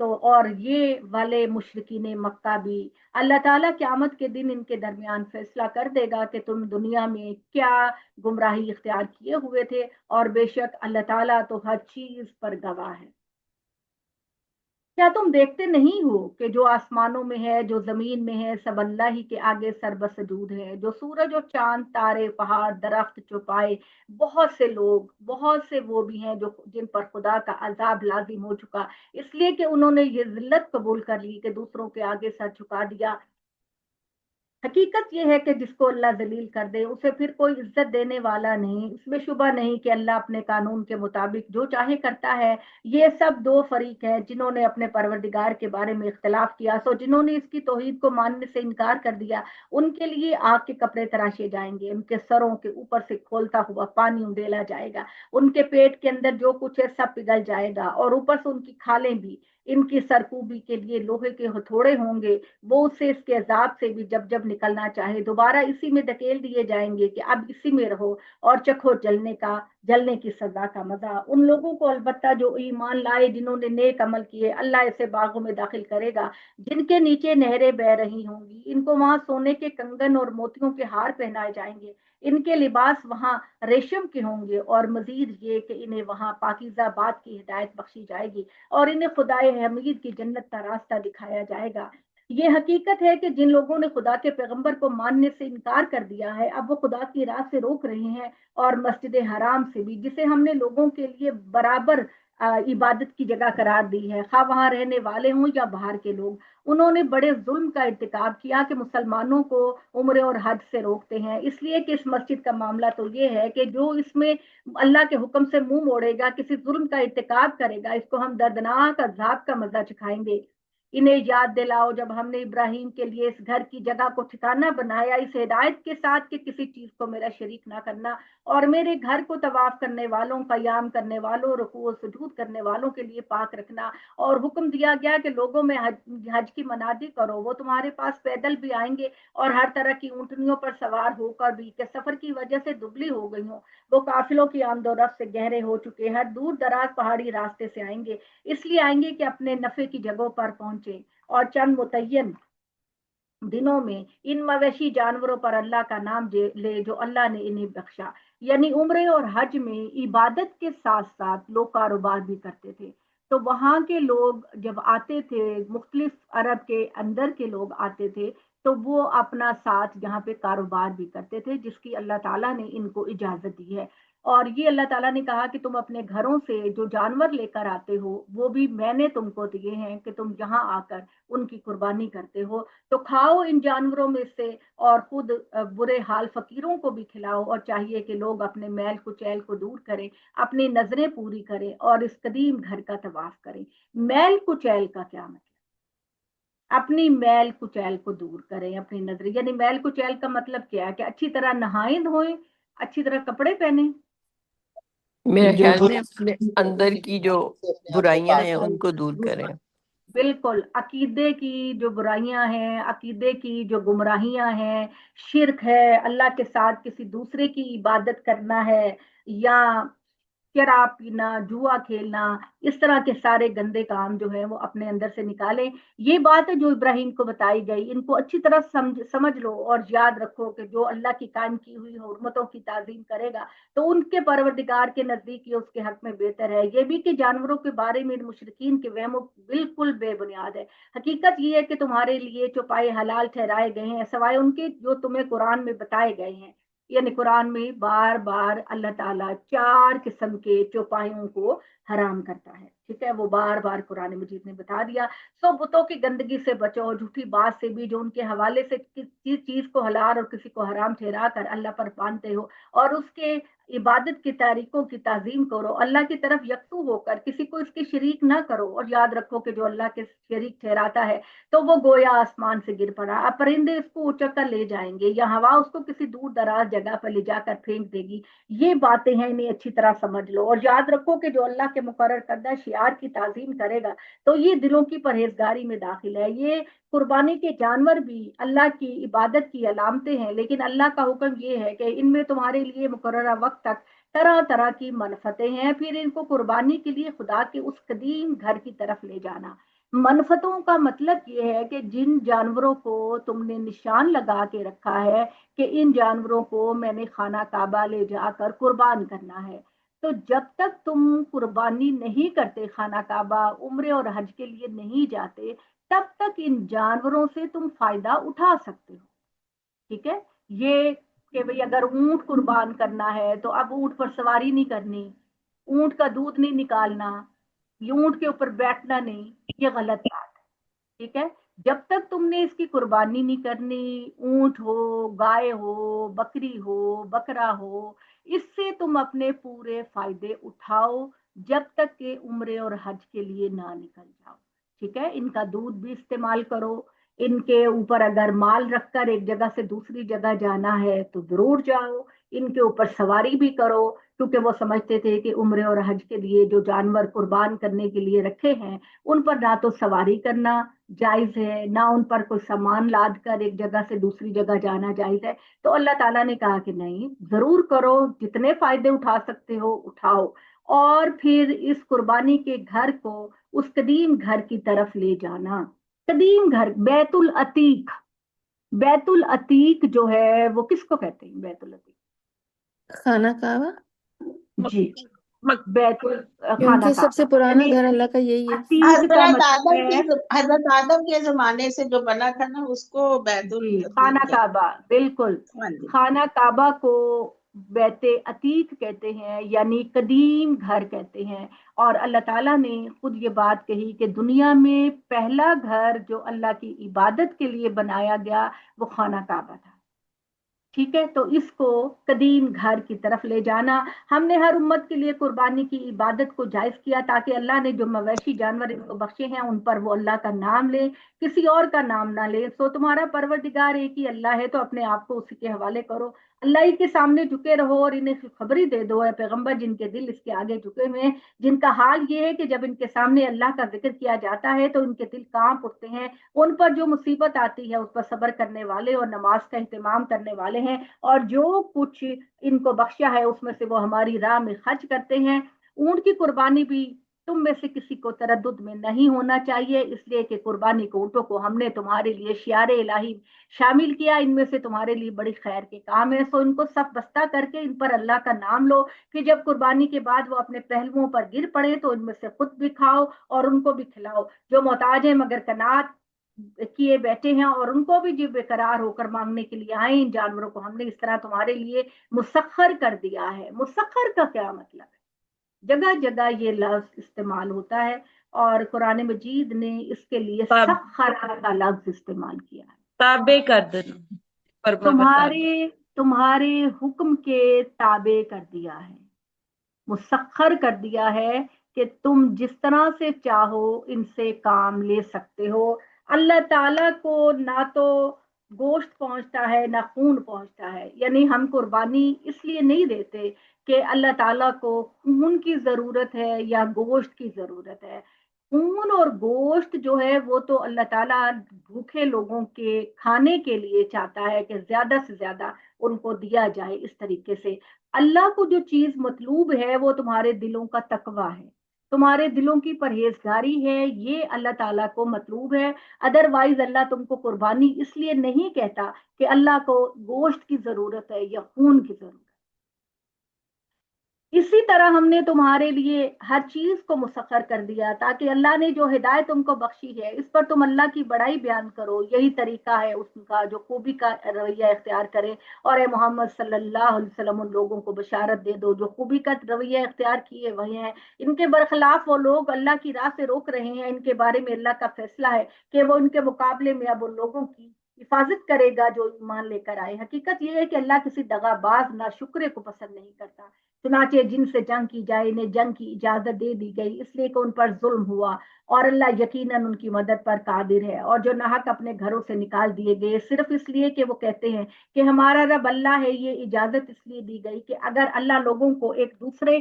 تو اور یہ والے مشرکین مکہ بھی اللہ تعالیٰ قیامت کے دن ان کے درمیان فیصلہ کر دے گا کہ تم دنیا میں کیا گمراہی اختیار کیے ہوئے تھے، اور بے شک اللہ تعالیٰ تو ہر چیز پر گواہ ہے۔ کیا تم دیکھتے نہیں ہو کہ جو آسمانوں میں ہے، جو زمین میں ہے، سب اللہ ہی کے آگے سر بسجود ہے؟ جو سورج اور چاند، تارے، پہاڑ، درخت، چوپائے، بہت سے لوگ، بہت سے وہ بھی ہیں جو جن پر خدا کا عذاب لازم ہو چکا، اس لیے کہ انہوں نے یہ ذلت قبول کر لی کہ دوسروں کے آگے سر جھکا دیا۔ حقیقت یہ ہے کہ جس کو اللہ ذلیل کر دے اسے پھر کوئی عزت دینے والا نہیں۔ اس میں شبہ نہیں کہ اللہ اپنے قانون کے مطابق جو چاہے کرتا ہے۔ یہ سب دو فریق ہیں جنہوں نے اپنے پروردگار کے بارے میں اختلاف کیا، سو جنہوں نے اس کی توحید کو ماننے سے انکار کر دیا ان کے لیے آگ کے کپڑے تراشے جائیں گے، ان کے سروں کے اوپر سے کھولتا ہوا پانی انڈیلا جائے گا، ان کے پیٹ کے اندر جو کچھ ہے سب پگھل جائے گا، اور اوپر سے ان کی کھالیں بھی، ان کی سرکوبی کے لیے لوہے کے ہتھوڑے ہوں گے، وہ اس سے اس کے عذاب سے بھی جب جب نکلنا چاہے دوبارہ اسی میں دھکیل دیے جائیں گے کہ اب اسی میں رہو اور چکھو جلنے کی سزا کا مزہ۔ ان لوگوں کو البتہ جو ایمان لائے، جنہوں نے نیک عمل کیے، اللہ ایسے باغوں میں داخل کرے گا جن کے نیچے نہریں بہ رہی ہوں گی، ان کو وہاں سونے کے کنگن اور موتیوں کے ہار پہنائے جائیں گے، ان کے لباس وہاں ریشم کے ہوں گے، اور مزید یہ کہ انہیں وہاں پاکیزہ بات کی ہدایت بخشی جائے گی، اور انہیں خدائے حمید کی جنت کا راستہ دکھایا جائے گا۔ یہ حقیقت ہے کہ جن لوگوں نے خدا کے پیغمبر کو ماننے سے انکار کر دیا ہے، اب وہ خدا کی راہ سے روک رہے ہیں، اور مسجد حرام سے بھی، جسے ہم نے لوگوں کے لیے برابر عبادت کی جگہ قرار دی ہے، خواہ وہاں رہنے والے ہوں یا باہر کے لوگ۔ انہوں نے بڑے ظلم کا ارتکاب کیا کہ مسلمانوں کو عمرے اور حج سے روکتے ہیں، اس لیے کہ اس مسجد کا معاملہ تو یہ ہے کہ جو اس میں اللہ کے حکم سے منہ موڑے گا، کسی ظلم کا ارتکاب کرے گا، اس کو ہم دردناک عذاب کا مزہ چکھائیں گے۔ انہیں یاد دلاؤ جب ہم نے ابراہیم کے لیے اس گھر کی جگہ کو ٹھکانہ بنایا، اس ہدایت کے ساتھ کہ کسی چیز کو میرا شریک نہ کرنا، اور میرے گھر کو طواف کرنے والوں، قیام کرنے والوں، رکوع و سجود کرنے والوں کے لیے پاک رکھنا، اور حکم دیا گیا کہ لوگوں میں حج کی منادی کرو، وہ تمہارے پاس پیدل بھی آئیں گے اور ہر طرح کی اونٹنیوں پر سوار ہو کر بھی، کہ سفر کی وجہ سے دبلی ہو گئی ہوں، وہ قافلوں کی آمد و رفت سے گہرے ہو چکے ہیں، دور دراز پہاڑی راستے سے آئیں گے، اس لیے آئیں گے کہ اپنے نفع کی جگہوں پر پہنچے، اور چند متعین دنوں میں ان مویشی جانوروں پر اللہ کا نام لے جو اللہ نے انہیں بخشا۔ یعنی عمرے اور حج میں عبادت کے ساتھ ساتھ لوگ کاروبار بھی کرتے تھے۔ تو وہاں کے لوگ جب آتے تھے، مختلف عرب کے اندر کے لوگ آتے تھے، تو وہ اپنا ساتھ یہاں پہ کاروبار بھی کرتے تھے، جس کی اللہ تعالیٰ نے ان کو اجازت دی ہے۔ اور یہ اللہ تعالیٰ نے کہا کہ تم اپنے گھروں سے جو جانور لے کر آتے ہو وہ بھی میں نے تم کو دیے ہیں کہ تم یہاں آ کر ان کی قربانی کرتے ہو، تو کھاؤ ان جانوروں میں سے، اور خود برے حال فقیروں کو بھی کھلاؤ، اور چاہیے کہ لوگ اپنے میل کچیل کو دور کریں، اپنی نظریں پوری کریں، اور اس قدیم گھر کا طواف کریں۔ میل کچیل کا کیا مطلب؟ اپنی میل کچیل کو دور کریں، اپنی نظریں، یعنی میل کچیل کا مطلب کیا ہے کہ اچھی طرح نہائیں دھوئیں، اچھی طرح کپڑے پہنیں، میرا خیال میں اپنے اندر کی جو برائیاں ہیں ان کو دور کریں۔ بالکل، عقیدے کی جو برائیاں ہیں، عقیدے کی جو گمراہیاں ہیں، شرک ہے، اللہ کے ساتھ کسی دوسرے کی عبادت کرنا ہے، یا شراب پینا، جوا کھیلنا، اس طرح کے سارے گندے کام جو ہیں وہ اپنے اندر سے نکالیں۔ یہ بات ہے جو ابراہیم کو بتائی گئی، ان کو اچھی طرح سمجھ لو، اور یاد رکھو کہ جو اللہ کی قائم کی ہوئی حرمتوں کی تعظیم کرے گا تو ان کے پروردگار کے نزدیک یہ اس کے حق میں بہتر ہے۔ یہ بھی کہ جانوروں کے بارے میں مشرکین کے وہم بالکل بے بنیاد ہے۔ حقیقت یہ ہے کہ تمہارے لیے چوپائے حلال ٹھہرائے گئے ہیں سوائے ان کے جو تمہیں قرآن میں بتائے گئے ہیں۔ یعنی قرآن میں بار بار اللہ تعالیٰ 4 قسم کے چوپایوں کو حرام کرتا ہے، ٹھیک ہے، وہ بار بار قرآن مجید نے بتا دیا۔ سو بتوں کی گندگی سے بچو، جھوٹی بات سے بھی جو ان کے حوالے سے کسی چیز کو حلال اور کسی کو حرام ٹھہرا کر اللہ پر باندھتے ہو، اور اس کے عبادت کی طریقوں کی تعظیم کرو، اللہ کی طرف یکسو ہو کر کسی کو اس کے شریک نہ کرو، اور یاد رکھو کہ جو اللہ کے شریک ٹھہراتا ہے تو وہ گویا آسمان سے گر پڑا، اب پرندے اس کو اچک کر لے جائیں گے، یا ہوا اس کو کسی دور دراز جگہ پر لے جا کر پھینک دے گی۔ یہ باتیں ہیں، انہیں اچھی طرح سمجھ لو، اور یاد رکھو کہ جو اللہ کے مقرر کردہ شعار کی تعظیم کرے گا تو یہ دلوں کی پرہیزگاری میں داخل ہے۔ یہ قربانی کے جانور بھی اللہ کی عبادت کی علامتیں ہیں، لیکن اللہ کا حکم یہ ہے کہ ان میں تمہارے لیے مقررہ وقت تک طرح طرح کی منفتیں ہیں، پھر ان کو قربانی کے لیے خدا کے اس قدیم گھر کی طرف لے جانا۔ منفتوں کا مطلب یہ ہے کہ جن جانوروں کو تم نے نشان لگا کے رکھا ہے کہ ان جانوروں کو میں نے خانہ کعبہ لے جا کر قربان کرنا ہے، تو جب تک تم قربانی نہیں کرتے، خانہ کعبہ عمرے اور حج کے لیے نہیں جاتے، تب تک ان جانوروں سے تم فائدہ اٹھا سکتے ہو، ٹھیک ہے؟ یہ کہ بھئی اگر اونٹ قربان کرنا ہے تو اب اونٹ پر سواری نہیں کرنی، اونٹ کا دودھ نہیں نکالنا، یہ اونٹ کے اوپر بیٹھنا نہیں، یہ غلط بات ہے، ٹھیک ہے؟ جب تک تم نے اس کی قربانی نہیں کرنی، اونٹ ہو، گائے ہو، بکری ہو، بکرا ہو، اس سے تم اپنے پورے فائدے اٹھاؤ جب تک کہ عمرے اور حج کے لیے نہ نکل جاؤ، ٹھیک ہے؟ ان کا دودھ بھی استعمال کرو، ان کے اوپر اگر مال رکھ کر ایک جگہ سے دوسری جگہ جانا ہے تو ضرور جاؤ، ان کے اوپر سواری بھی کرو، کیونکہ وہ سمجھتے تھے کہ عمرے اور حج کے لیے جو جانور قربان کرنے کے لیے رکھے ہیں ان پر نہ تو سواری کرنا جائز ہے، نہ ان پر کوئی سامان لاد کر ایک جگہ سے دوسری جگہ جانا جائز ہے۔ تو اللہ تعالیٰ نے کہا کہ نہیں، ضرور کرو، جتنے فائدے اٹھا سکتے ہو اٹھاؤ، اور پھر اس قربانی کے گھر کو اس قدیم گھر کی طرف لے جانا۔ قدیم گھر بیت العتیق، بیت العتیق جو ہے وہ کس کو کہتے ہیں؟ بیت العتیق، خانہ کعبہ، جی، بیت خانہ کیونکہ سب سے کعبہ پرانا یعنی گھر اللہ کا یہی ہے۔ عتیق کا حضرت مطلب آدم ہے، کے حضرت آدم کے زمانے سے جو بنا تھا نا، اس کو بیت جی، العتیق خانہ کہتے کعبہ، بالکل، ہیں۔ ہاں جی، خانہ کعبہ کو بیت عتیق کہتے ہیں، یعنی قدیم گھر کہتے ہیں۔ اور اللہ تعالیٰ نے خود یہ بات کہی کہ دنیا میں پہلا گھر جو اللہ کی عبادت کے لیے بنایا گیا وہ خانہ کعبہ تھا، ٹھیک ہے؟ تو اس کو قدیم گھر کی طرف لے جانا، ہم نے ہر امت کے لیے قربانی کی عبادت کو جائز کیا تاکہ اللہ نے جو مویشی جانور ان کو بخشے ہیں ان پر وہ اللہ کا نام لے، کسی اور کا نام نہ لے۔ سو تمہارا پروردگار ایک ہی اللہ ہے، تو اپنے آپ کو اسی کے حوالے کرو، اللہ ہی کے سامنے جھکے رہو اور انہیں خبری دے دو اے پیغمبر جن کے دل اس کے آگے جھکے ہوئے ہیں، جن کا حال یہ ہے کہ جب ان کے سامنے اللہ کا ذکر کیا جاتا ہے تو ان کے دل کانپ اٹھتے ہیں، ان پر جو مصیبت آتی ہے اس پر صبر کرنے والے اور نماز کا اہتمام کرنے والے ہیں، اور جو کچھ ان کو بخشا ہے اس میں سے وہ ہماری راہ میں خرچ کرتے ہیں۔ اونٹ کی قربانی بھی تم میں سے کسی کو تردد میں نہیں ہونا چاہیے، اس لیے کہ قربانی کے اونٹوں کو ہم نے تمہارے لیے شعار الہی شامل کیا، ان میں سے تمہارے لیے بڑی خیر کے کام ہے، سو ان کو صف بستہ کر کے ان پر اللہ کا نام لو، کہ جب قربانی کے بعد وہ اپنے پہلوؤں پر گر پڑے تو ان میں سے خود بھی کھاؤ اور ان کو بھی کھلاؤ، جو محتاج ہیں مگر قناعت کیے بیٹھے ہیں اور ان کو بھی جو بے قرار ہو کر مانگنے کے لیے آئے، ان جانوروں کو ہم نے اس طرح تمہارے لیے مسخر کر دیا ہے۔ مسخر کا کیا مطلب ہے؟ جگہ جگہ یہ لفظ استعمال ہوتا ہے اور قرآن مجید نے اس کے لیے سخر کا لفظ استعمال کیا ہے، تابع کر دینا، فرما بردار، تمہارے حکم کے تابع کر دیا ہے، مسخر کر دیا ہے کہ تم جس طرح سے چاہو ان سے کام لے سکتے ہو۔ اللہ تعالیٰ کو نہ تو گوشت پہنچتا ہے نہ خون پہنچتا ہے، یعنی ہم قربانی اس لیے نہیں دیتے کہ اللہ تعالیٰ کو خون کی ضرورت ہے یا گوشت کی ضرورت ہے۔ خون اور گوشت جو ہے وہ تو اللہ تعالیٰ بھوکے لوگوں کے کھانے کے لیے چاہتا ہے کہ زیادہ سے زیادہ ان کو دیا جائے اس طریقے سے۔ اللہ کو جو چیز مطلوب ہے وہ تمہارے دلوں کا تقویٰ ہے، تمہارے دلوں کی پرہیزگاری ہے، یہ اللہ تعالیٰ کو مطلوب ہے۔ ادروائز اللہ تم کو قربانی اس لیے نہیں کہتا کہ اللہ کو گوشت کی ضرورت ہے یا خون کی ضرورت ہے۔ اسی طرح ہم نے تمہارے لیے ہر چیز کو مسخر کر دیا تاکہ اللہ نے جو ہدایت تم کو بخشی ہے اس پر تم اللہ کی بڑائی بیان کرو، یہی طریقہ ہے اس کا جو خوبی کا رویہ اختیار کرے، اور اے محمد صلی اللہ علیہ وسلم ان لوگوں کو بشارت دے دو جو خوبی کا رویہ اختیار کیے وہی ہیں، ان کے برخلاف وہ لوگ اللہ کی راہ سے روک رہے ہیں، ان کے بارے میں اللہ کا فیصلہ ہے کہ وہ ان کے مقابلے میں اب ان لوگوں کی حفاظت کرے گا جو ایمان لے کر آئے۔ حقیقت یہ ہے کہ اللہ کسی دغا باز نہ شکرے کو پسند نہیں کرتا، چنانچہ جن سے جنگ کی جائے انہیں جنگ کی اجازت دے دی گئی اس لیے کہ ان پر ظلم ہوا، اور اللہ یقیناً ان کی مدد پر قادر ہے۔ اور جو ناحق اپنے گھروں سے نکال دیے گئے صرف اس لیے کہ وہ کہتے ہیں کہ ہمارا رب اللہ ہے، یہ اجازت اس لیے دی گئی کہ اگر اللہ لوگوں کو ایک دوسرے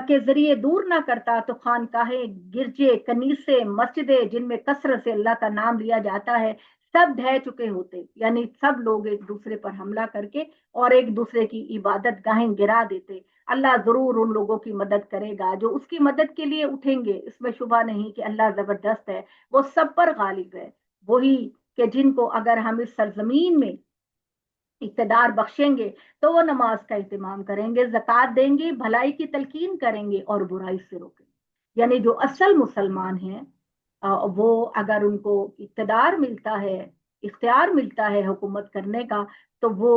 کے ذریعے دور نہ کرتا تو خانقاہیں، گرجے، کنیسے، مسجدیں جن میں کثرت سے اللہ کا نام لیا جاتا ہے سب ڈھہ چکے ہوتے، یعنی سب لوگ ایک دوسرے پر حملہ کر کے اور ایک دوسرے کی عبادت گاہیں گرا دیتے۔ اللہ ضرور ان لوگوں کی مدد کرے گا جو اس کی مدد کے لیے اٹھیں گے. اس میں شبہ نہیں کہ اللہ زبردست ہے, وہ سب پر غالب ہے. وہی کہ جن کو اگر ہم اس سرزمین میں اقتدار بخشیں گے تو وہ نماز کا اہتمام کریں گے, زکوٰۃ دیں گے, بھلائی کی تلقین کریں گے اور برائی سے روکیں گے. یعنی جو اصل مسلمان ہیں وہ اگر ان کو اقتدار ملتا ہے, اختیار ملتا ہے حکومت کرنے کا, تو وہ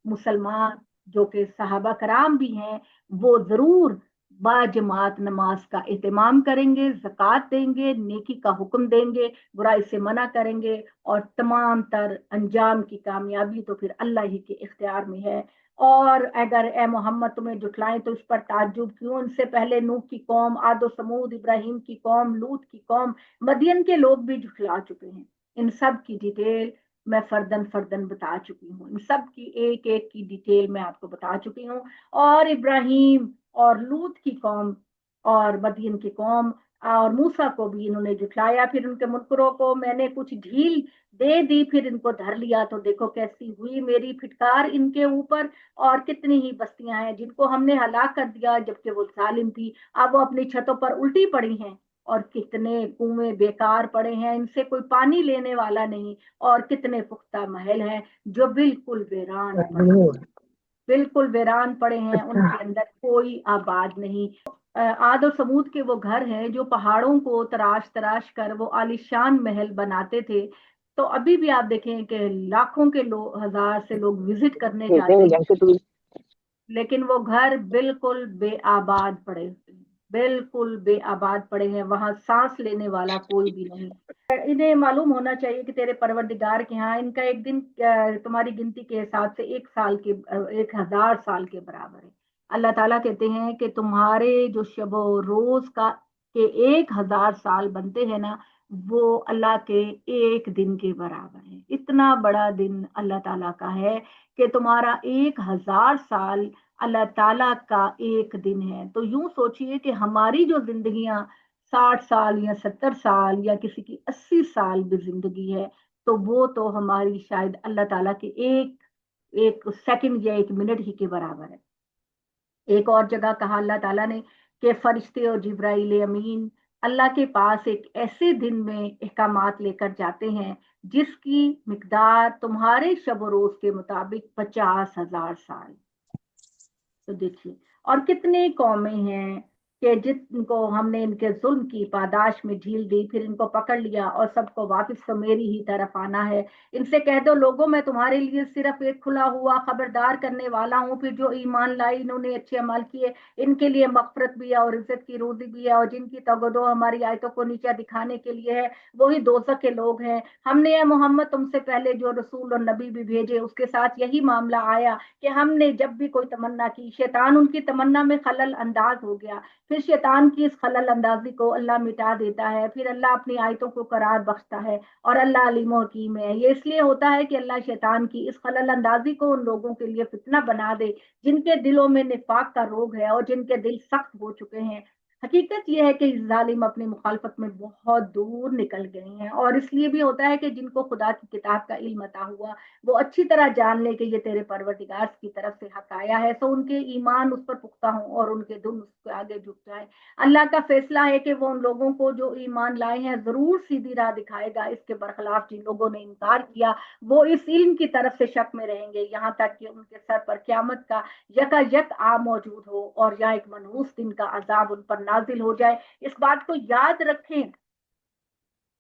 مسلمان جو کہ صحابہ کرام بھی ہیں وہ ضرور باجماعت نماز کا اہتمام کریں گے, زکوٰۃ دیں گے, نیکی کا حکم دیں گے, برائی سے منع کریں گے, اور تمام تر انجام کی کامیابی تو پھر اللہ ہی کے اختیار میں ہے. اور اگر اے محمد تمہیں جھٹلائیں تو اس پر تعجب کیوں؟ ان سے پہلے نوح کی قوم, عاد و سمود, ابراہیم کی قوم, لوط کی قوم, مدین کے لوگ بھی جھٹلا چکے ہیں. ان سب کی ڈیٹیل میں فردن فردن بتا چکی ہوں, ان سب کی ایک ایک کی ڈیٹیل میں آپ کو بتا چکی ہوں. اور ابراہیم اور لوط کی قوم اور مدین کی قوم اور موسیٰ کو بھی انہوں نے جھٹلایا. پھر ان کے منکروں کو میں نے کچھ ڈھیل دے دی, پھر ان کو دھر لیا تو دیکھو کیسی ہوئی میری پھٹکار ان کے اوپر. اور کتنی ہی بستیاں ہیں جن کو ہم نے ہلاک کر دیا جبکہ وہ ظالم تھی, اب وہ اپنی چھتوں پر الٹی پڑی ہیں. اور کتنے کنویں بیکار پڑے ہیں, ان سے کوئی پانی لینے والا نہیں. اور کتنے پختہ محل ہیں جو بالکل ویران پڑے ہیں, بالکل ویران پڑے ہیں, ان کے اندر کوئی آباد نہیں. عاد و سمود کے وہ گھر ہیں جو پہاڑوں کو تراش تراش کر وہ عالیشان محل بناتے تھے. تو ابھی بھی آپ دیکھیں کہ لاکھوں کے ہزار سے لوگ وزٹ کرنے جاتے ہیں, لیکن وہ گھر بالکل بے آباد پڑے, بالکل بے آباد پڑے ہیں, وہاں سانس لینے والا کوئی بھی نہیں. انہیں معلوم ہونا چاہیے کہ تیرے پروردگار کے ہاں ان کا ایک دن تمہاری گنتی کے حساب سے 1000 سال کے برابر ہے. اللہ تعالیٰ کہتے ہیں کہ تمہارے جو شب و روز کا کہ 1000 سال بنتے ہیں نا, وہ اللہ کے ایک دن کے برابر ہے. اتنا بڑا دن اللہ تعالیٰ کا ہے کہ تمہارا 1000 سال اللہ تعالیٰ کا ایک دن ہے. تو یوں سوچئے کہ ہماری جو زندگیاں 60 سال یا 70 سال یا کسی کی 80 سال بھی زندگی ہے, تو وہ تو ہماری شاید اللہ تعالیٰ کے ایک سیکنڈ یا ایک منٹ ہی کے برابر ہے. ایک اور جگہ کہا اللہ تعالیٰ نے کہ فرشتے اور جبرائیل امین اللہ کے پاس ایک ایسے دن میں احکامات لے کر جاتے ہیں جس کی مقدار تمہارے شب و روز کے مطابق 50,000 سال. تو دیکھیے, اور کتنے قومیں ہیں کہ جن کو ہم نے ان کے ظلم کی پاداش میں ڈھیل دی, پھر ان کو پکڑ لیا اور سب کو واپس تو میری ہی طرف آنا ہے. ان سے کہہ دو لوگوں میں تمہارے لیے صرف ایک کھلا ہوا خبردار کرنے والا ہوں, پھر جو ایمان لائے انہوں نے اچھے عمل کیے ان کے لیے مغفرت بھی ہے اور عزت کی روزی بھی ہے, اور جن کی توگدو ہماری آیتوں کو نیچا دکھانے کے لیے ہے وہی دوزخ کے لوگ ہیں. ہم نے اے محمد تم سے پہلے جو رسول اور نبی بھی بھیجے اس کے ساتھ یہی معاملہ آیا کہ ہم نے جب بھی کوئی تمنا کی شیطان ان کی تمنا میں خلل انداز ہو گیا, پھر شیطان کی اس خلل اندازی کو اللہ مٹا دیتا ہے, پھر اللہ اپنی آیتوں کو قرار بخشتا ہے, اور اللہ علیم و حکیم ہے. یہ اس لیے ہوتا ہے کہ اللہ شیطان کی اس خلل اندازی کو ان لوگوں کے لیے فتنہ بنا دے جن کے دلوں میں نفاق کا روگ ہے اور جن کے دل سخت ہو چکے ہیں. حقیقت یہ ہے کہ ظالم اپنی مخالفت میں بہت دور نکل گئے ہیں, اور اس لیے بھی ہوتا ہے کہ جن کو خدا کی کتاب کا علم عطا ہوا وہ اچھی طرح جان لے کہ یہ تیرے پروردگار کی طرف سے حق آیا ہے, تو ان کے ایمان اس پر پختہ ہوں اور ان کے دل اس کے آگے جھک جائیں. اللہ کا فیصلہ ہے کہ وہ ان لوگوں کو جو ایمان لائے ہیں ضرور سیدھی راہ دکھائے گا. اس کے برخلاف جن لوگوں نے انکار کیا وہ اس علم کی طرف سے شک میں رہیں گے یہاں تک کہ ان کے سر پر قیامت کا یکا یک آ موجود ہو اور یا ایک منحوس دن کا عذاب ان پر نازل ہو جائے. اس بات کو یاد رکھیں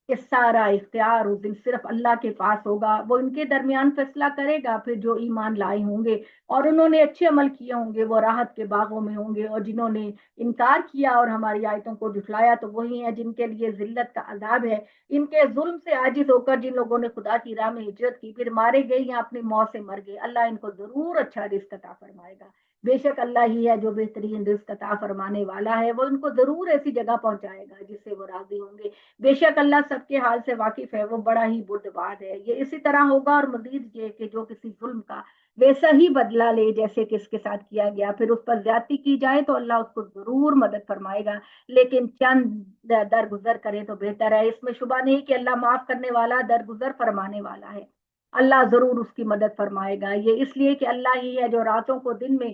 کہ سارا اختیار اس دن صرف اللہ کے پاس ہوگا, وہ ان کے درمیان فیصلہ کرے گا. پھر جو ایمان لائے ہوں گے اور انہوں نے اچھے عمل کیے ہوں گے وہ راحت کے باغوں میں ہوں گے, اور جنہوں نے انکار کیا اور ہماری آیتوں کو جھٹلایا تو وہی ہیں جن کے لیے ذلت کا عذاب ہے. ان کے ظلم سے عاجز ہو کر جن لوگوں نے خدا کی راہ میں ہجرت کی پھر مارے گئے یا اپنی موت سے مر گئے, اللہ ان کو ضرور اچھا رزق عطا فرمائے گا. بے شک اللہ ہی ہے جو بہترین رزق عطا فرمانے والا ہے, وہ ان کو ضرور ایسی جگہ پہنچائے گا جس سے وہ راضی ہوں گے. بے شک اللہ سب کے حال سے واقف ہے, وہ بڑا ہی بردبار ہے. یہ اسی طرح ہوگا, اور مزید یہ کہ جو کسی ظلم کا ویسا ہی بدلہ لے جیسے کہ اس کے ساتھ کیا گیا, پھر اس پر زیادتی کی جائے تو اللہ اس کو ضرور مدد فرمائے گا, لیکن چند درگزر کرے تو بہتر ہے. اس میں شبہ نہیں کہ اللہ معاف کرنے والا درگزر فرمانے والا ہے. اللہ ضرور اس کی مدد فرمائے گا. یہ اس لیے کہ اللہ ہی ہے جو راتوں کو دن میں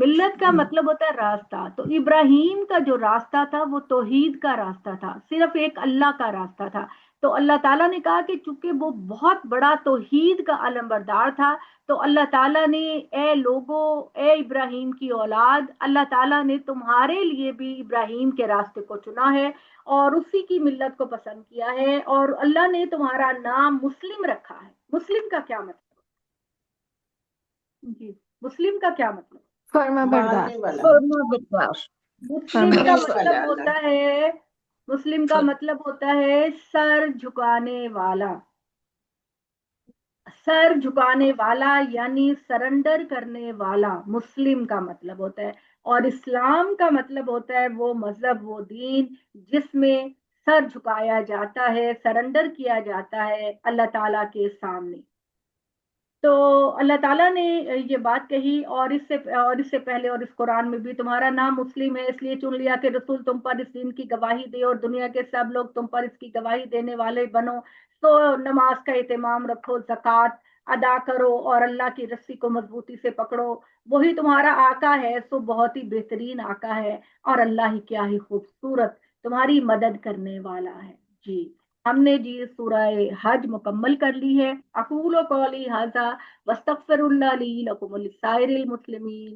ملت کا مطلب ہوتا ہے راستہ. تو ابراہیم کا جو راستہ تھا وہ توحید کا راستہ تھا, صرف ایک اللہ کا راستہ تھا. تو اللہ تعالیٰ نے کہا کہ چونکہ وہ بہت بڑا توحید کا علمبردار تھا, تو اللہ تعالیٰ نے اے لوگوں, اے ابراہیم کی اولاد, اللہ تعالیٰ نے تمہارے لیے بھی ابراہیم کے راستے کو چنا ہے اور اسی کی ملت کو پسند کیا ہے, اور اللہ نے تمہارا نام مسلم رکھا ہے. مسلم کا کیا مطلب؟ جی, مسلم کا کیا مطلب؟ فرما بردار. ماننے والا, فرما بردار. مسلم کا ماننے مطلب والا ہوتا اللہ. ہے, مسلم کا مطلب ہوتا ہے سر جھکانے والا. سر جھکانے والا یعنی سرنڈر کرنے والا مسلم کا مطلب ہوتا ہے. اور اسلام کا مطلب ہوتا ہے وہ مذہب, وہ دین جس میں سر جھکایا جاتا ہے, سرنڈر کیا جاتا ہے اللہ تعالیٰ کے سامنے. تو اللہ تعالیٰ نے یہ بات کہی, اور اس سے پہلے اور اس قرآن میں بھی تمہارا نام مسلم ہے اس لیے چن لیا کہ رسول تم پر اس دین کی گواہی دے اور دنیا کے سب لوگ تم پر اس کی گواہی دینے والے بنو. تو نماز کا اہتمام رکھو, زکوٰۃ ادا کرو اور اللہ کی رسی کو مضبوطی سے پکڑو. وہی تمہارا آقا ہے, سو بہت ہی بہترین آقا ہے, اور اللہ ہی کیا ہی خوبصورت تمہاری مدد کرنے والا ہے. جی, ہم نے جی سورہ حج مکمل کر لی ہے. اقول قولی ھذا واستغفر اللہ لی لکم ولسائر المسلمین.